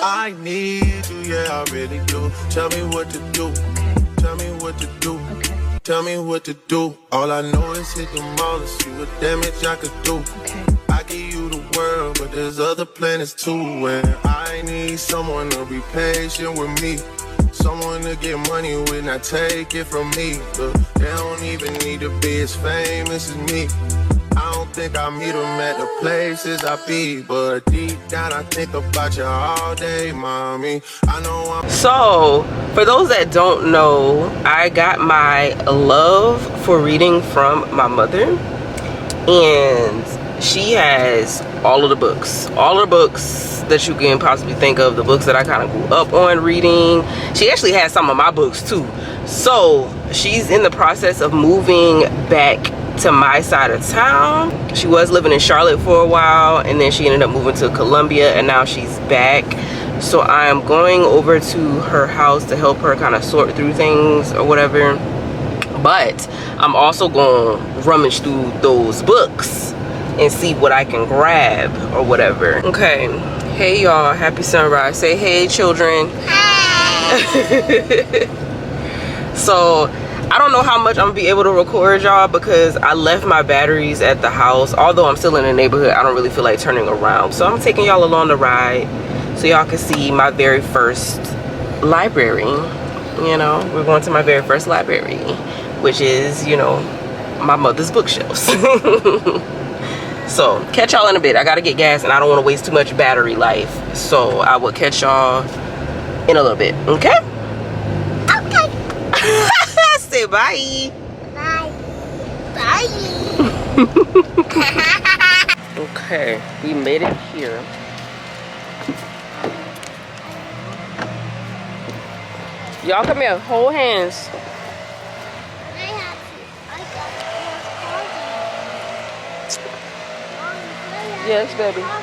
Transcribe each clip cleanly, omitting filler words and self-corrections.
I need you, yeah, I really do. Tell me what to do. Tell me what to do. Okay. Tell me what to do. All I know is hit the mall and see what damage I could do. Okay. I give you the world, but there's other planets too. And I need someone to be patient with me. Someone to get money with, not take it from me. But they don't even need to be as famous as me. I don't think I meet them at the places I be, but deep down I think about you all day, mommy. I know I'm... So, for those that don't know, I got my love for reading from my mother, and she has all of the books that you can possibly think of, the books that I kind of grew up on reading. She actually has some of my books too. So she's in the process of moving back to my side of town. She was living in Charlotte for a while, and then she ended up moving to Columbia, and now she's back. So I am going over to her house to help her kind of sort through things or whatever. But I'm also going to rummage through those books and see what I can grab or whatever. Okay, hey y'all, happy sunrise. Say hey, children. Hi. So I don't know how much I'm gonna be able to record y'all because I left my batteries at the house. Although I'm still in the neighborhood, I don't really feel like turning around. So I'm taking y'all along the ride so y'all can see my very first library. You know, we're going to my very first library, which is, you know, my mother's bookshelves. So catch y'all in a bit. I gotta get gas and I don't want to waste too much battery life, so I will catch y'all in a little bit. Okay. Say bye. Bye. Bye. Okay, we made it here. Y'all come here, hold hands. Yes, baby. Grandma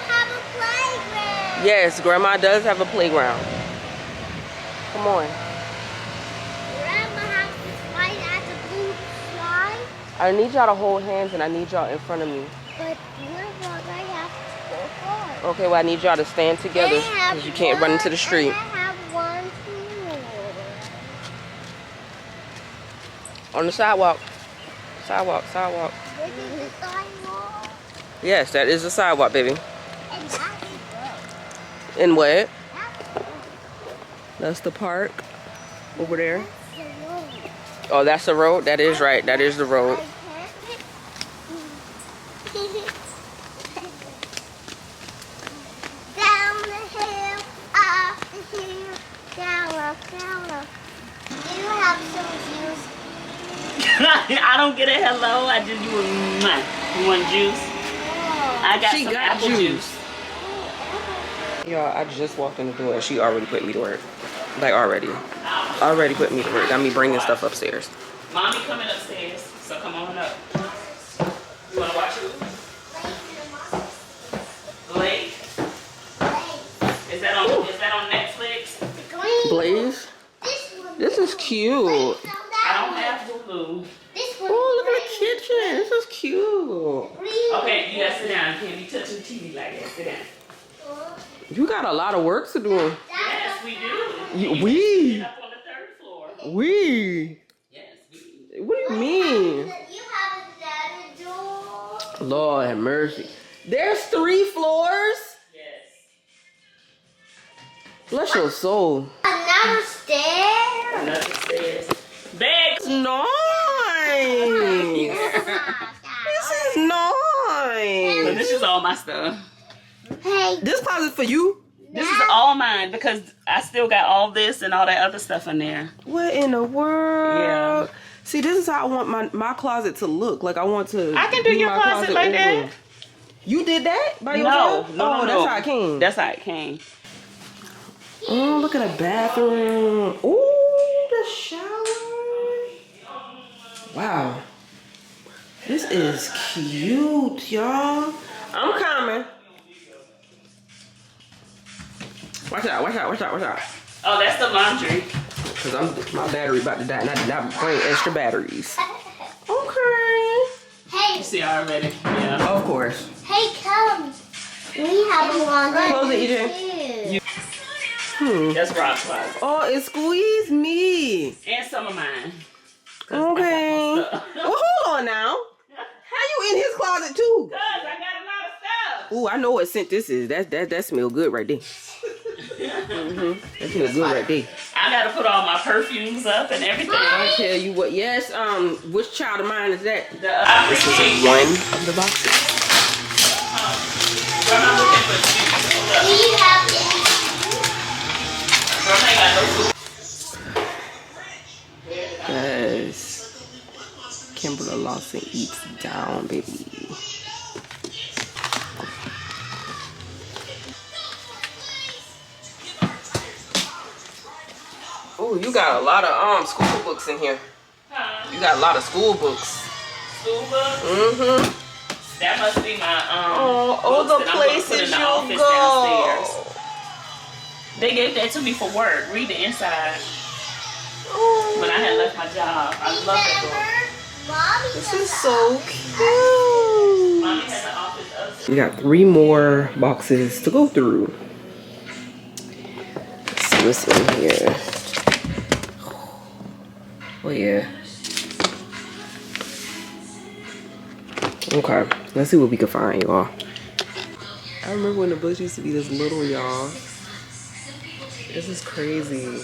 have a playground. Yes, Grandma does have a playground. Come on. Grandma has to slide at the blue slide. I need y'all to hold hands and I need y'all in front of me. But Grandma, I have to go far. Okay, well I need y'all to stand together because you can't run into the street. I have one more. On the sidewalk. Sidewalk, sidewalk. This is the sidewalk. Yes, that is the sidewalk, baby. And that's the road. And what? That's the road. That's the park over there. That's the road. Oh, that's the road? That is right. That is the road. Down the hill, up the hill, down, up, down, up. Do you have some juice? I don't get a hello. I just you want juice? I got She some got apple juice. Y'all, I just walked in the door and she already put me to work. Like already put me to work. Got me bringing stuff upstairs. Mommy coming upstairs, so come on up. You wanna watch it? Blake? Is that on Netflix? Blaze? This is cute. I don't have Hulu. Oh, look at the kitchen. This is cute. Okay, you gotta sit down. You can't be touching the TV like that. Sit down. You got a lot of work to do. Yes, we do. We? Up on the 3rd floor. We? Yes, we. What do you mean? You have a door. Lord have mercy. There's 3 floors? Yes. Bless your soul. Another stair. Another stairs. Bags. Nice. This is nice. This is all my stuff. Hey. This closet for you? This is all mine because I still got all this and all that other stuff in there. What in the world? Yeah. See, this is how I want my closet to look. Like I want to. I can do your my closet like over. that. You did that by yourself? No. That's how it came. That's how it came. Oh, look at the bathroom. Oh, the shower. Wow. This is cute, y'all. I'm coming. Watch out, watch out, watch out, watch out. Oh, that's the laundry. Cause my battery about to die and I did not bring extra batteries. Okay. Hey. You see already? Yeah. Of course. Hey, come. We have one. Close it, EJ. That's Rob's closet. Oh, it squeezed me. And some of mine. Okay. Well, hold on now. How you in his closet too? Cause I got a lot of stuff. Ooh, I know what scent this is. That smell good right there. That smell good right there. I gotta put all my perfumes up and everything. I'll tell you what. Yes. Which child of mine is that? This This is one of the boxes. I'm not looking for shoes. Hold We have it. up. I ain't got no food. Yes. Kimberly Lawson eats down, baby. Oh, you got a lot of school books in here. Huh? You got a lot of school books. School books? Mm-hmm. That must be my Oh, books the that I'm gonna put places in the you office go. downstairs. They gave that to me for work. Read the inside. When I had left my job, I love that book. Mommy This does is that. so cute. Mommy has an office upstairs. We got 3 more boxes to go through. Let's see what's in here. Oh yeah. Okay, let's see what we can find, y'all. I remember when the books used to be this little, y'all. This is crazy.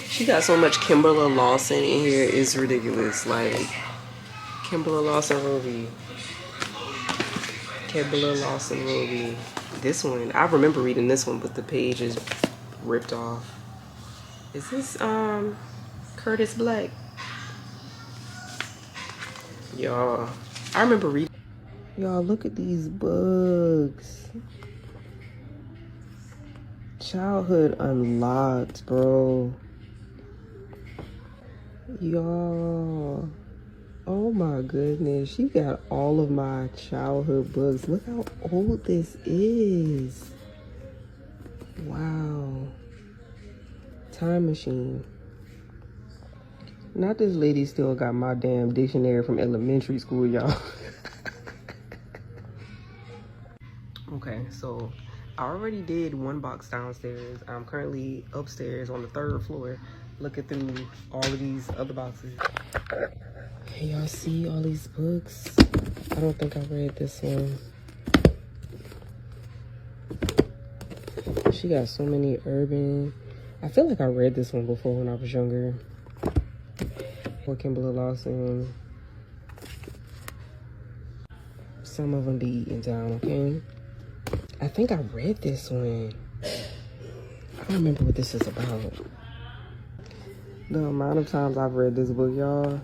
She got so much Kimberly Lawson in here, it's ridiculous. Like, Kimberly Lawson Ruby. Kimberly Lawson Ruby. This one, I remember reading this one, but the page is ripped off. Is this Curtis Black? Y'all, I remember reading. Y'all, look at these books. Childhood Unlocked, bro. Y'all. Oh my goodness. She got all of my childhood books. Look how old this is. Wow. Time machine. Not this lady still got my damn dictionary from elementary school, y'all. Okay, so I already did one box downstairs. I'm currently upstairs on the 3rd floor looking through all of these other boxes. Hey, y'all see all these books? I don't think I read this one. She got so many urban. I feel like I read this one before when I was younger. For Kimberly Lawson. Some of them be eaten down, okay? I think I read this one. I don't remember what this is about. The amount of times I've read this book, y'all.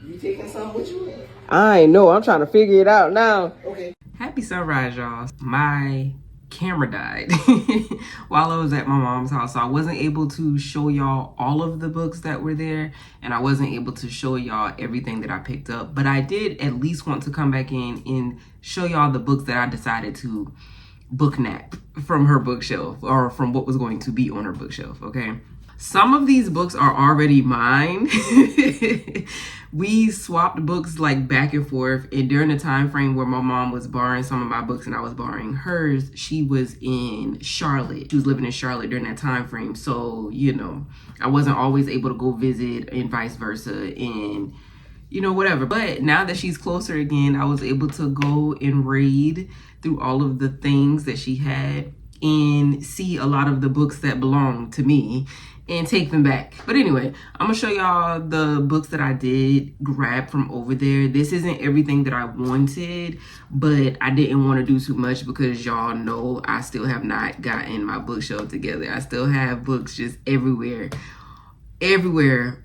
You taking something with you? I know. I'm trying to figure it out now. Okay. Happy sunrise, y'all. My camera died while I was at my mom's house, so I wasn't able to show y'all all of the books that were there, and I wasn't able to show y'all everything that I picked up, but I did at least want to come back in and show y'all the books that I decided to book nap from her bookshelf, or from what was going to be on her bookshelf. Okay, some of these books are already mine. We swapped books like back and forth, and during the time frame where my mom was borrowing some of my books and I was borrowing hers, she was in Charlotte. She was living in Charlotte during that time frame, so you know, I wasn't always able to go visit and vice versa, and you know, whatever. But now that she's closer again, I was able to go and raid through all of the things that she had and see a lot of the books that belong to me and take them back. But anyway, I'm gonna show y'all the books that I did grab from over there. This isn't everything that I wanted, but I didn't want to do too much because y'all know I still have not gotten my bookshelf together. I still have books just everywhere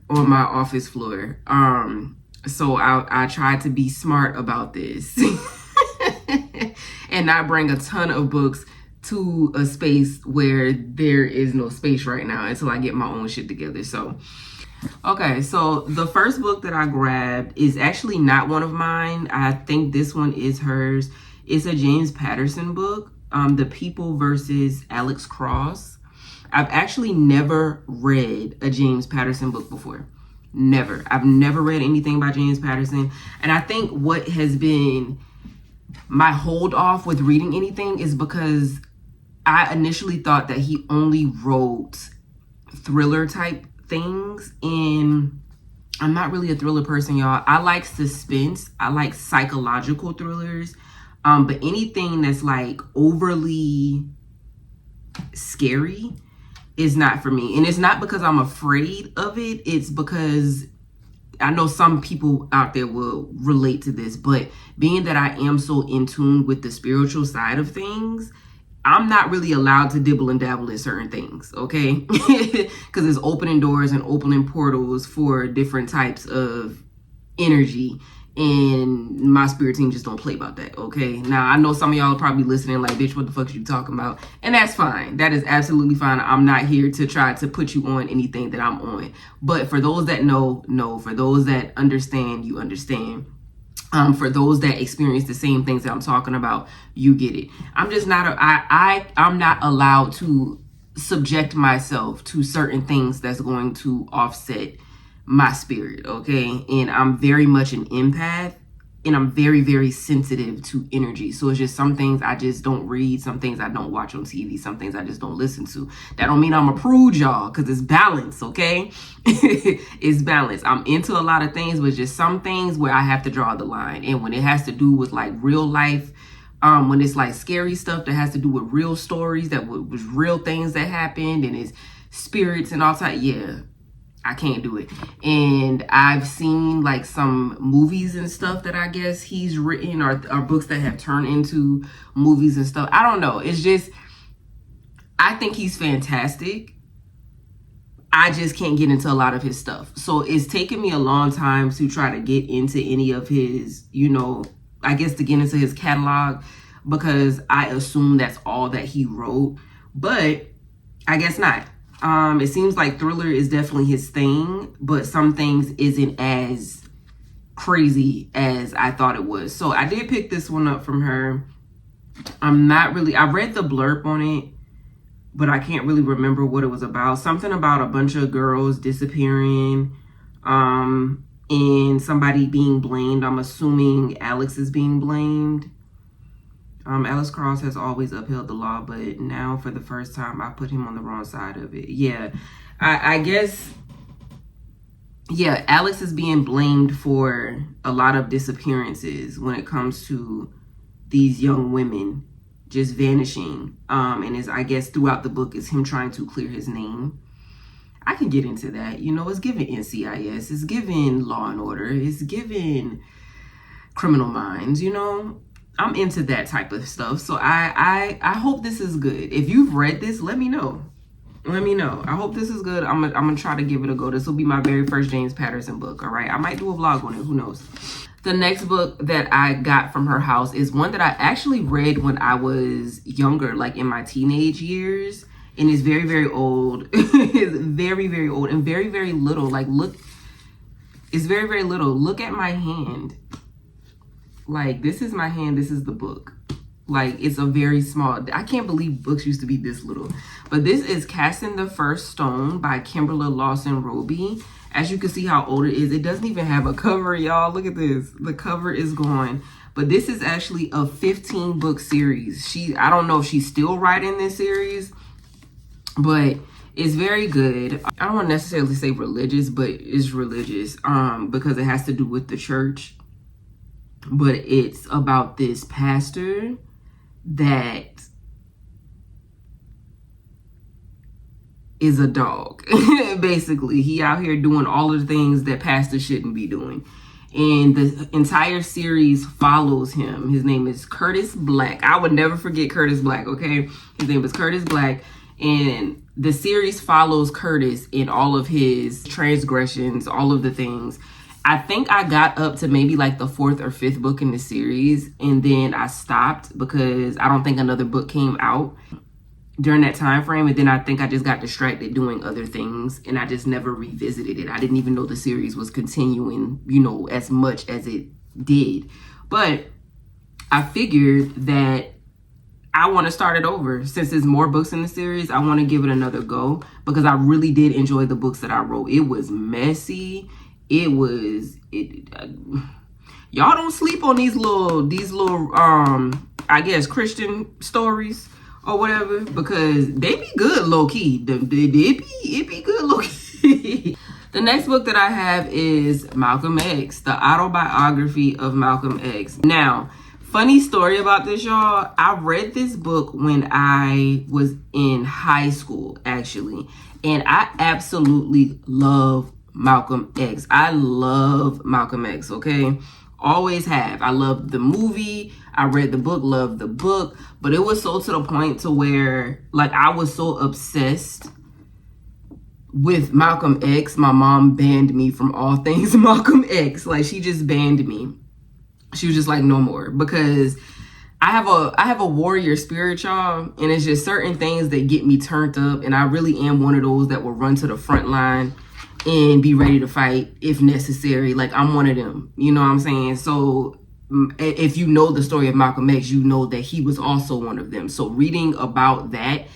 on my office floor. So I tried to be smart about this and not bring a ton of books to a space where there is no space right now until I get my own shit together. So, okay, so the first book that I grabbed is actually not one of mine. I think this one is hers. It's a James Patterson book, The People versus Alex Cross. I've actually never read a James Patterson book before. Never. I've never read anything by James Patterson. And I think what has been my hold off with reading anything is because I initially thought that he only wrote thriller type things, and I'm not really a thriller person, y'all. I like suspense. I like psychological thrillers. But anything that's like overly scary is not for me. And it's not because I'm afraid of it. It's because I know some people out there will relate to this, but being that I am so in tune with the spiritual side of things, I'm not really allowed to dibble and dabble in certain things, okay? Because it's opening doors and opening portals for different types of energy. And my spirit team just don't play about that, okay? Now, I know some of y'all are probably listening like, bitch, what the fuck are you talking about? And that's fine. That is absolutely fine. I'm not here to try to put you on anything that I'm on. But for those that know. For those that understand, you understand. For those that experience the same things that I'm talking about, you get it. I'm just not, I'm not allowed to subject myself to certain things that's going to offset my spirit, okay? And I'm very much an empath, and I'm very, very sensitive to energy. So it's just some things I just don't read, some things I don't watch on TV, some things I just don't listen to. That don't mean I'm a prude, y'all, because it's balance, okay? It's balance. I'm into a lot of things, but just some things where I have to draw the line. And when it has to do with like real life, when it's like scary stuff that has to do with real stories, that was real things that happened, and it's spirits and all that, yeah, I can't do it. And I've seen like some movies and stuff that I guess he's written, or books that have turned into movies and stuff. I don't know. It's just, I think he's fantastic. I just can't get into a lot of his stuff. So it's taken me a long time to try to get into any of his, you know, I guess to get into his catalog, because I assume that's all that he wrote. But I guess not. It seems like thriller is definitely his thing, but some things isn't as crazy as I thought it was. So I did pick this one up from her. I read the blurb on it, but I can't really remember what it was about. Something about a bunch of girls disappearing, and somebody being blamed. I'm assuming Alex is being blamed. Alex Cross has always upheld the law, but now for the first time, I put him on the wrong side of it. Yeah, I guess, yeah, Alex is being blamed for a lot of disappearances when it comes to these young women just vanishing. And is, I guess, throughout the book is him trying to clear his name. I can get into that. You know, it's given NCIS, it's given Law and Order, it's given Criminal Minds, you know. I'm into that type of stuff. So I hope this is good. If you've read this, let me know. Let me know. I hope this is good. I'm gonna try to give it a go. This will be my very first James Patterson book, all right? I might do a vlog on it. Who knows? The next book that I got from her house is one that I actually read when I was younger, like in my teenage years. And it's very, very old. It's very, very old and very, very little. Like, look, it's very, very little. Look at my hand. Like, this is my hand, this is the book. Like, it's a very small, I can't believe books used to be this little. But this is Casting the First Stone by Kimberly Lawson Roby. As you can see how old it is. It doesn't even have a cover, y'all. Look at this. The cover is gone. But this is actually a 15-book series. I don't know if she's still writing this series, but it's very good. I don't want to necessarily say religious, but it's religious because it has to do with the church. But it's about this pastor that is a dog. Basically, he out here doing all of the things that pastors shouldn't be doing. And the entire series follows him. His name is Curtis Black. I would never forget Curtis Black, okay? His name is Curtis Black. And the series follows Curtis in all of his transgressions, all of the things. I think I got up to maybe like the 4th or 5th book in the series, and then I stopped because I don't think another book came out during that time frame. And then I think I just got distracted doing other things, and I just never revisited it. I didn't even know the series was continuing, you know, as much as it did. But I figured that I want to start it over. Since there's more books in the series, I want to give it another go because I really did enjoy the books that I wrote. It was messy. Y'all don't sleep on these little I guess Christian stories or whatever, because they be good low key. It be good low key. The next book that I have is Malcolm X, the autobiography of Malcolm X. Now, funny story about this, y'all. I read this book when I was in high school, actually. And I absolutely love Malcolm X. I love Malcolm X, okay? Always have. I love the movie. I read the book, loved the book. But it was so to the point to where, like, I was so obsessed with Malcolm X. My mom banned me from all things Malcolm X. Like, she just banned me. She was just like, no more. Because I have a warrior spirit, y'all, and it's just certain things that get me turned up, and I really am one of those that will run to the front line and be ready to fight if necessary. Like, I'm one of them, you know what I'm saying? So if you know the story of Malcolm X, you know that he was also one of them. So reading about that,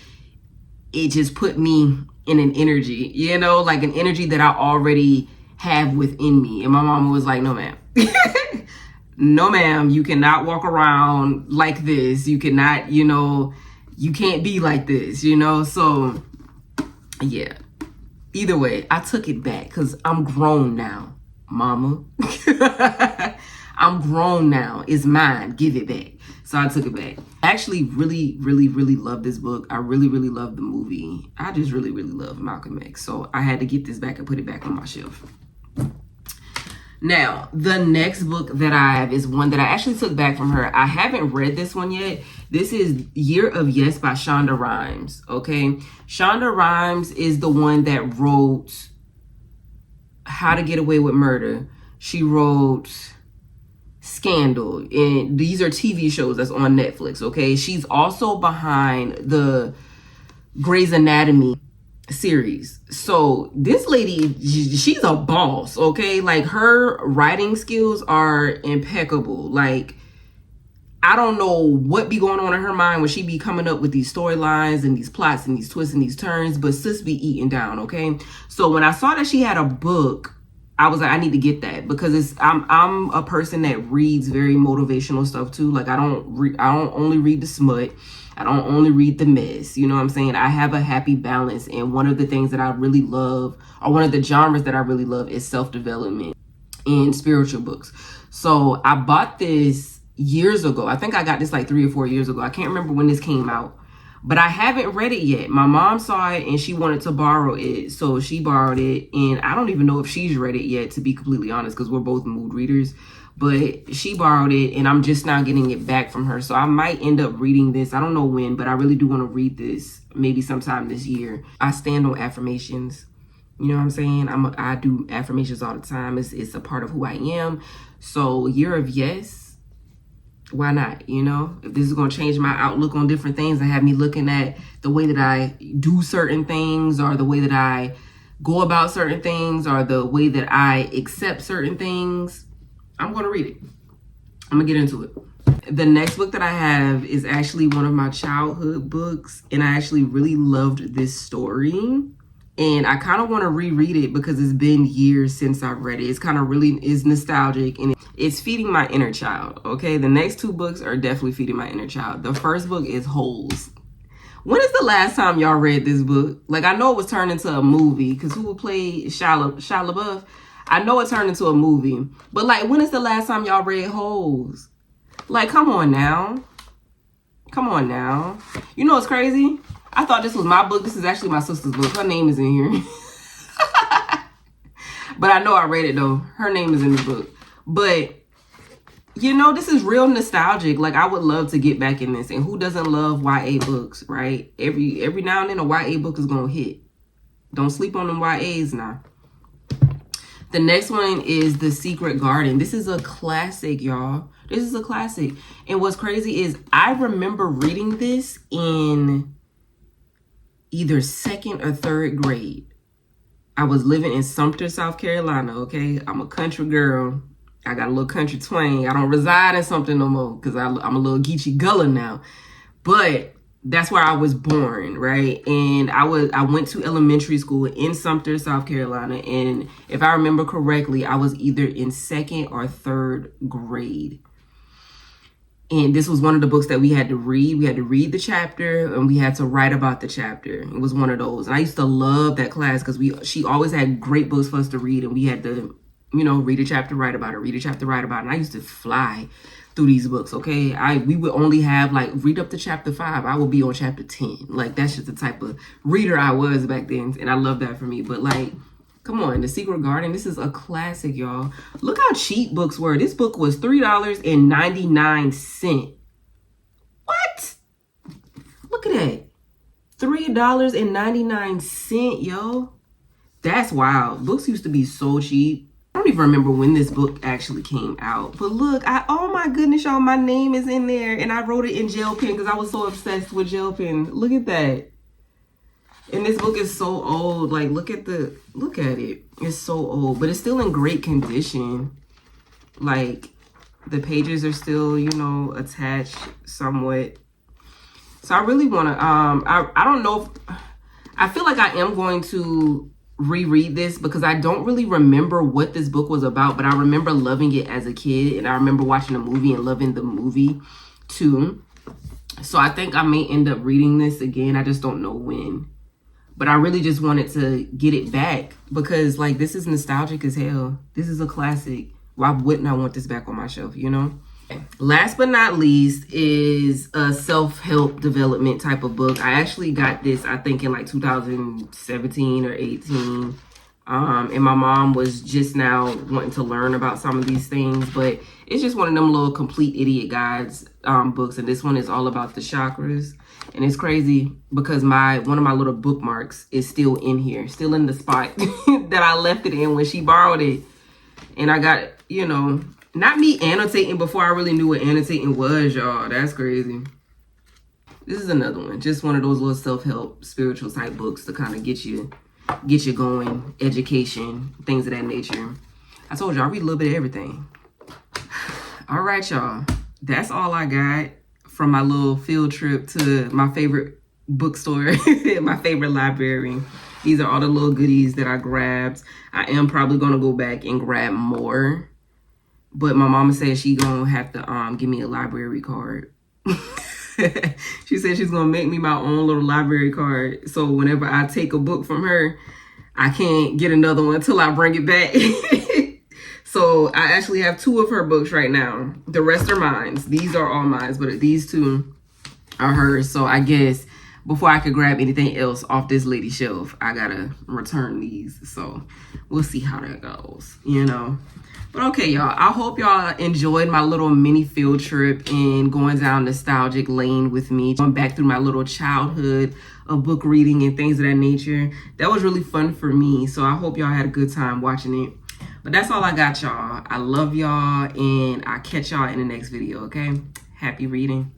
it just put me in an energy, you know, like an energy that I already have within me. And my mama was like, no, ma'am. No, ma'am, you cannot walk around like this. You cannot, you know, you can't be like this, you know? So, yeah. Either way, I took it back because I'm grown now, mama. I'm grown now. It's mine. Give it back. So I took it back. I actually really, really, really love this book. I really, really love the movie. I just really, really love Malcolm X. So I had to get this back and put it back on my shelf. Now, the next book that I have is one that I actually took back from her. I haven't read this one yet. This is Year of Yes by Shonda Rhimes, okay? Shonda Rhimes is the one that wrote How to Get Away with Murder. She wrote Scandal, and these are TV shows that's on Netflix, okay? She's also behind the Grey's Anatomy series. So this lady, she's a boss, okay? Like, her writing skills are impeccable. Like, I don't know what be going on in her mind when she be coming up with these storylines and these plots and these twists and these turns, but sis be eating down, okay? So when I saw that she had a book, I was like, I need to get that, because I'm a person that reads very motivational stuff too. Like, I don't only read the smut. I don't only read the mess. You know what I'm saying? I have a happy balance. And one of the things that I really love, or one of the genres that I really love, is self-development and spiritual books. So I bought this years ago. I think I got this like 3 or 4 years ago. I can't remember when this came out, but I haven't read it yet. My mom saw it and she wanted to borrow it. So she borrowed it. And I don't even know if she's read it yet, to be completely honest, because we're both mood readers. But she borrowed it and I'm just now getting it back from her. So I might end up reading this. I don't know when, but I really do want to read this maybe sometime this year. I stand on affirmations. You know what I'm saying? I do affirmations all the time. It's a part of who I am. So Year of Yes, why not? You know, if this is going to change my outlook on different things and have me looking at the way that I do certain things, or the way that I go about certain things, or the way that I accept certain things, I'm going to read it. I'm going to get into it. The next book that I have is actually one of my childhood books, and I actually really loved this story. And I kind of want to reread it because it's been years since I've read it. It's kind of really is nostalgic, and it's feeding my inner child, okay? The next 2 books are definitely feeding my inner child. The first book is Holes. When is the last time y'all read this book? Like, I know it was turned into a movie, because who would play Shia LaBeouf? I know it turned into a movie, but like, when is the last time y'all read Holes? Like, come on now. Come on now. You know what's crazy? I thought this was my book. This is actually my sister's book. Her name is in here. But I know I read it though. Her name is in the book. But, you know, this is real nostalgic. Like, I would love to get back in this. And who doesn't love YA books, right? Every now and then a YA book is going to hit. Don't sleep on them YAs now. The next one is The Secret Garden. This is a classic, y'all. This is a classic. And what's crazy is I remember reading this in either 2nd or 3rd grade. I was living in Sumter, South Carolina, okay? I'm a country girl. I got a little country twang. I don't reside in Sumter no more because I'm a little Geechee Gullah now. But that's where I was born, right? And I went to elementary school in Sumter, South Carolina, and if I remember correctly, I was either in 2nd or 3rd grade. And this was one of the books that we had to read. We had to read the chapter and we had to write about the chapter. It was one of those. And I used to love that class because she always had great books for us to read, and we had to, you know, read a chapter, write about it, read a chapter, write about it. And I used to fly through these books, okay? We would only have, like, read up to chapter 5. I would be on chapter 10. Like, that's just the type of reader I was back then. And I love that for me. But, like, come on, The Secret Garden. This is a classic, y'all. Look how cheap books were. This book was $3.99. What? Look at that. $3.99, yo. That's wild. Books used to be so cheap. I don't even remember when this book actually came out. But look, oh my goodness, y'all, my name is in there. And I wrote it in gel pen because I was so obsessed with gel pen. Look at that. And this book is so old. Like, look at it. It's so old, but it's still in great condition. Like, the pages are still, you know, attached somewhat. So I really want to, I don't know if, I feel like I am going to reread this because I don't really remember what this book was about, but I remember loving it as a kid, and I remember watching the movie and loving the movie too. So I think I may end up reading this again. I just don't know when. But I really just wanted to get it back because, like, this is nostalgic as hell. This is a classic. Why wouldn't I want this back on my shelf, you know? Last but not least is a self-help development type of book. I actually got this, I think, in like 2017 or 18. And my mom was just now wanting to learn about some of these things. But it's just one of them little complete idiot guides books. And this one is all about the chakras. And it's crazy because one of my little bookmarks is still in here, still in the spot that I left it in when she borrowed it. And I got, you know, not me annotating before I really knew what annotating was, y'all. That's crazy. This is another one. Just one of those little self-help, spiritual type books to kind of get you going, education, things of that nature. I told y'all I read a little bit of everything. All right, y'all. That's all I got from my little field trip to my favorite bookstore, my favorite library. These are all the little goodies that I grabbed. I am probably going to go back and grab more. But my mama said she going to have to give me a library card. She said she's going to make me my own little library card. So whenever I take a book from her, I can't get another one until I bring it back. So I actually have 2 of her books right now. The rest are mine. These are all mine, but these 2 are hers. So I guess before I could grab anything else off this lady's shelf, I gotta return these. So we'll see how that goes, you know. But okay, y'all, I hope y'all enjoyed my little mini field trip and going down nostalgic lane with me, going back through my little childhood of book reading and things of that nature. That was really fun for me. So I hope y'all had a good time watching it. But that's all I got, y'all. I love y'all, and I'll catch y'all in the next video, okay? Happy reading.